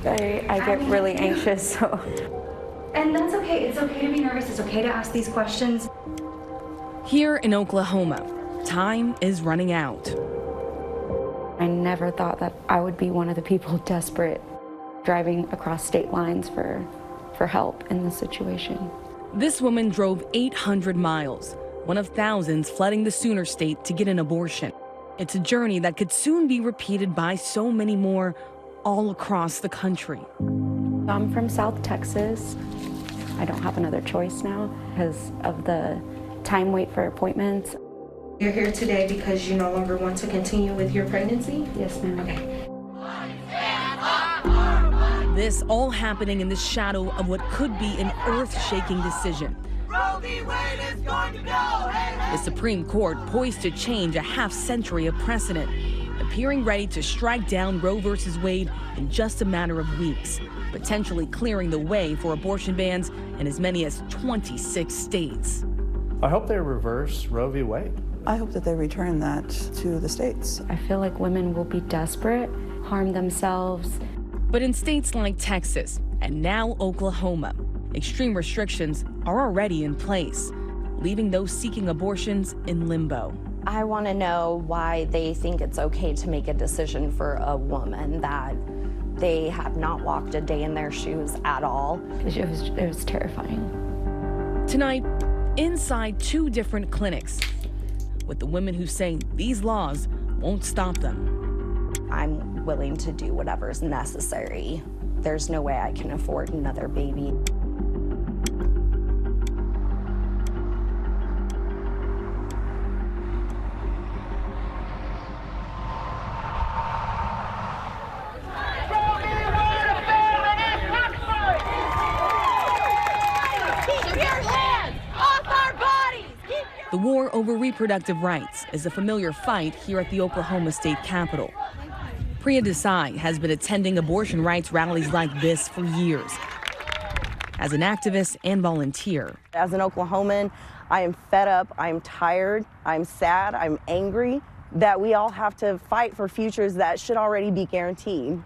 I get really anxious, so. And that's okay. It's okay to be nervous. It's okay to ask these questions. Here in Oklahoma, time is running out. I never thought that I would be one of the people desperate, driving across state lines for help in this situation. This woman drove 800 miles, one of thousands flooding the Sooner State to get an abortion. It's a journey that could soon be repeated by so many more all across the country. I'm from South Texas. I don't have another choice now because of the time wait for appointments. You're here today because you no longer want to continue with your pregnancy? Yes, ma'am. Okay. This all happening in the shadow of what could be an earth-shaking decision. Roe v. Wade is going to go. Hey, hey. The Supreme Court poised to change a half-century of precedent, appearing ready to strike down Roe v. Wade in just a matter of weeks, potentially clearing the way for abortion bans in as many as 26 states. I hope they reverse Roe v. Wade. I hope that they return that to the states. I feel like women will be desperate, harm themselves. But in states like Texas and now Oklahoma, extreme restrictions are already in place, leaving those seeking abortions in limbo. I want to know why they think it's okay to make a decision for a woman that they have not walked a day in their shoes at all. It was terrifying. Tonight, inside 2 different clinics, with the women who say these laws won't stop them. I'm willing to do whatever's necessary. There's no way I can afford another baby. The war over reproductive rights is a familiar fight here at the Oklahoma State Capitol. Priya Desai has been attending abortion rights rallies like this for years. As an activist and volunteer. As an Oklahoman, I am fed up, I'm tired, I'm sad, I'm angry that we all have to fight for futures that should already be guaranteed.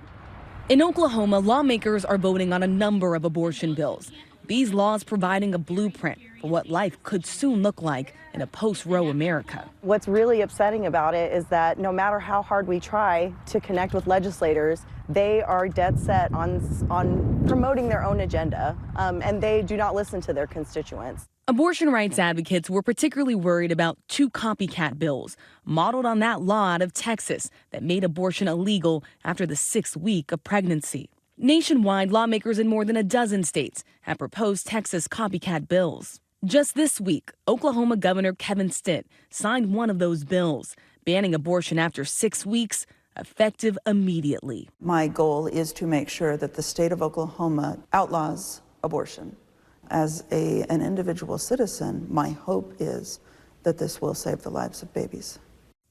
In Oklahoma, lawmakers are voting on a number of abortion bills. These laws providing a blueprint for what life could soon look like in a post-Roe America. What's really upsetting about it is that no matter how hard we try to connect with legislators, they are dead set on promoting their own agenda, and they do not listen to their constituents. Abortion rights advocates were particularly worried about 2 copycat bills modeled on that law out of Texas that made abortion illegal after the 6th week of pregnancy. Nationwide, lawmakers in more than a dozen states have proposed Texas copycat bills. Just this week, Oklahoma Governor Kevin Stitt signed one of those bills, banning abortion after 6 weeks, effective immediately. My goal is to make sure that the state of Oklahoma outlaws abortion. As an individual citizen, my hope is that this will save the lives of babies.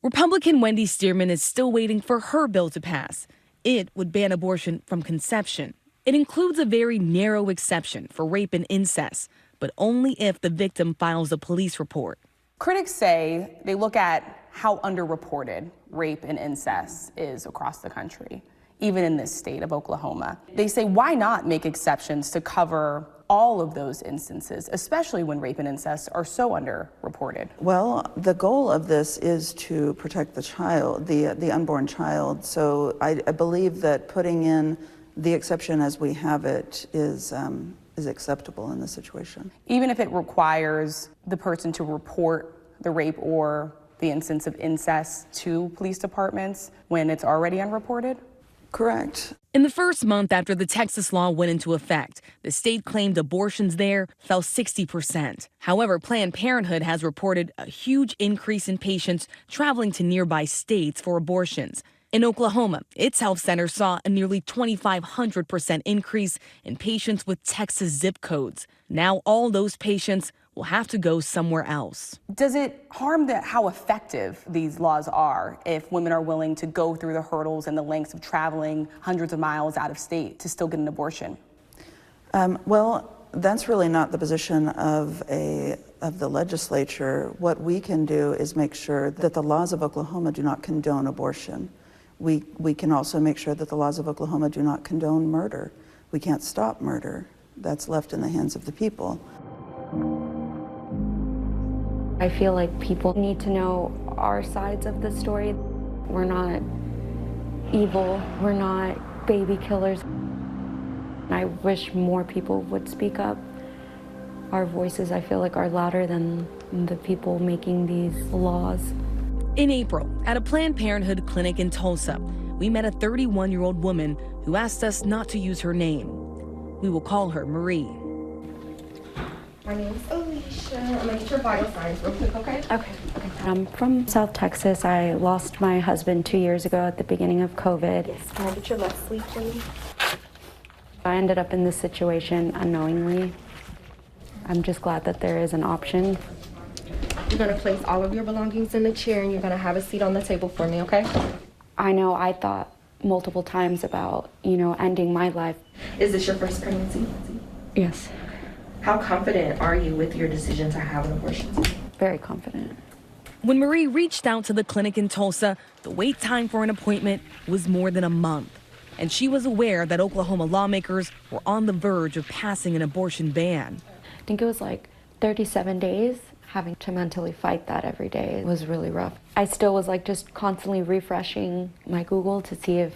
Republican Wendy Stearman is still waiting for her bill to pass. It would ban abortion from conception. It includes a very narrow exception for rape and incest, but only if the victim files a police report. Critics say they look at how underreported rape and incest is across the country, even in this state of Oklahoma. They say, why not make exceptions to cover all of those instances, especially when rape and incest are so underreported? Well, the goal of this is to protect the child, the unborn child. So I believe that putting in the exception as we have it is acceptable in this situation. Even if it requires the person to report the rape or the instance of incest to police departments when it's already unreported? Correct. In the first month after the Texas law went into effect, the state claimed abortions there fell 60%. However, Planned Parenthood has reported a huge increase in patients traveling to nearby states for abortions. In Oklahoma, its health center saw a nearly 2,500% increase in patients with Texas zip codes. Now all those patients will have to go somewhere else. Does it harm how effective these laws are if women are willing to go through the hurdles and the lengths of traveling hundreds of miles out of state to still get an abortion? Well, that's really not the position of the legislature. What we can do is make sure that the laws of Oklahoma do not condone abortion. We can also make sure that the laws of Oklahoma do not condone murder. We can't stop murder. That's left in the hands of the people. I feel like people need to know our sides of the story. We're not evil. We're not baby killers. I wish more people would speak up. Our voices, I feel like, are louder than the people making these laws. In April, at a Planned Parenthood clinic in Tulsa, we met a 31-year-old woman who asked us not to use her name. We will call her Marie. My name is Alicia. I'm gonna get your vital signs real quick, okay? Okay. I'm from South Texas. I lost my husband 2 years ago at the beginning of COVID. Yes, can I get your left sleeve, please? I ended up in this situation unknowingly. I'm just glad that there is an option. You're gonna place all of your belongings in the chair and you're gonna have a seat on the table for me, okay? I know I thought multiple times about, ending my life. Is this your first pregnancy? Yes, How confident are you with your decision to have an abortion? very confident. When Marie reached out to the clinic in Tulsa, the wait time for an appointment was more than a month. And she was aware that Oklahoma lawmakers were on the verge of passing an abortion ban. I think it was like 37 days. Having to mentally fight that every day was really rough. I still was just constantly refreshing my Google to see if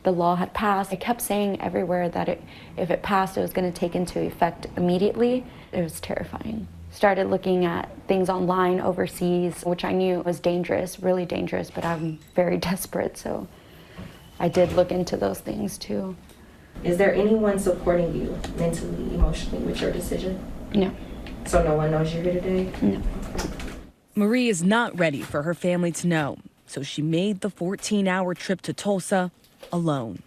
the law had passed. I kept saying everywhere that if it passed, it was going to take into effect immediately. It was terrifying. Started looking at things online overseas, which I knew was dangerous, really dangerous, but I'm very desperate, so I did look into those things too. Is there anyone supporting you mentally, emotionally with your decision? No. So no one knows you're here today? No. Marie is not ready for her family to know, so she made the 14-hour trip to Tulsa alone.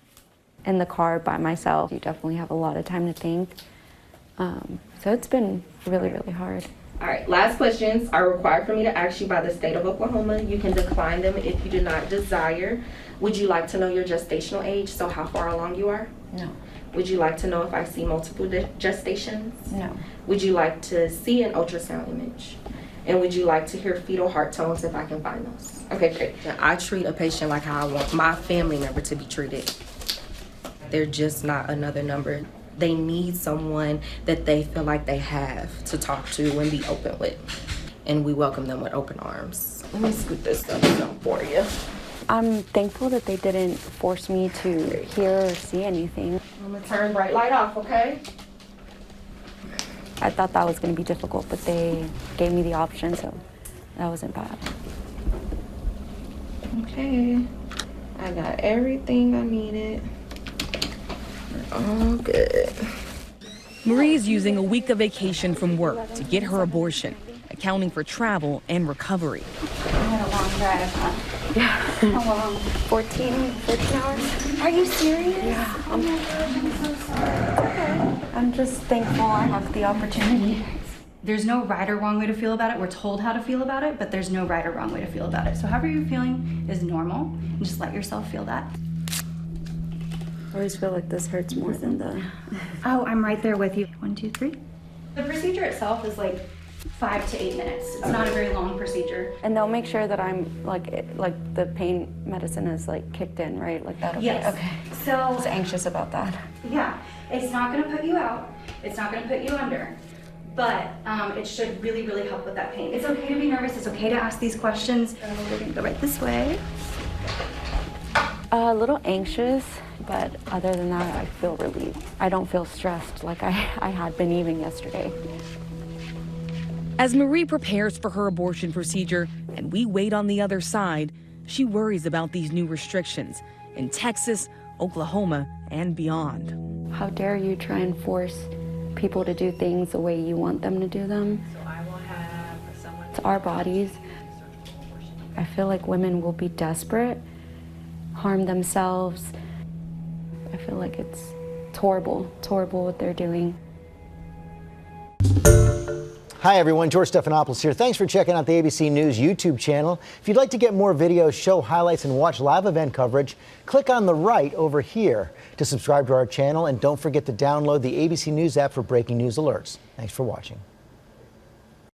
In the car by myself, you definitely have a lot of time to think. So it's been really, really hard. All right, last questions are required for me to ask you by the state of Oklahoma. You can decline them if you do not desire. Would you like to know your gestational age, so how far along you are? No. Would you like to know if I see multiple gestations? No. Would you like to see an ultrasound image? And would you like to hear fetal heart tones if I can find those? Okay, great. I treat a patient like how I want my family member to be treated. They're just not another number. They need someone that they feel like they have to talk to and be open with. And we welcome them with open arms. Let me scoot this up for you. I'm thankful that they didn't force me to hear or see anything. I'm gonna turn bright light off, okay? I thought that was going to be difficult, but they gave me the option, so that wasn't bad. Okay, I got everything I needed. All good. Marie's using a week of vacation from work to get her abortion, accounting for travel and recovery. I had a long drive, huh? Yeah. How long? 14 hours. Are you serious? Yeah. Oh my gosh, I'm so sorry. Okay. I'm just thankful I have the opportunity. There's no right or wrong way to feel about it. We're told how to feel about it, but there's no right or wrong way to feel about it. So however you're feeling is normal, and just let yourself feel that. I always feel like this hurts more than the... Oh, I'm right there with you. 1, 2, 3. The procedure itself is 5 to 8 minutes. It's not a very long procedure. And they'll make sure that I'm the pain medicine is kicked in, right? Like that. Okay. Yes. Okay. So I was anxious about that. yeah, it's not going to put you out. It's not going to put you under. But it should really, really help with that pain. It's okay to be nervous. It's okay to ask these questions. So we're going to go right this way. A little anxious, but other than that, I feel relieved. I don't feel stressed like I had been even yesterday. As Marie prepares for her abortion procedure and we wait on the other side, she worries about these new restrictions in Texas, Oklahoma, and beyond. How dare you try and force people to do things the way you want them to do them? It's our bodies. I feel like women will be desperate, harm themselves. I feel like it's horrible. It's horrible what they're doing. Hi everyone, George Stephanopoulos here. Thanks for checking out the ABC News YouTube channel. If you'd like to get more videos, show highlights, and watch live event coverage, click on the right over here to subscribe to our channel, and don't forget to download the ABC News app for breaking news alerts. Thanks for watching.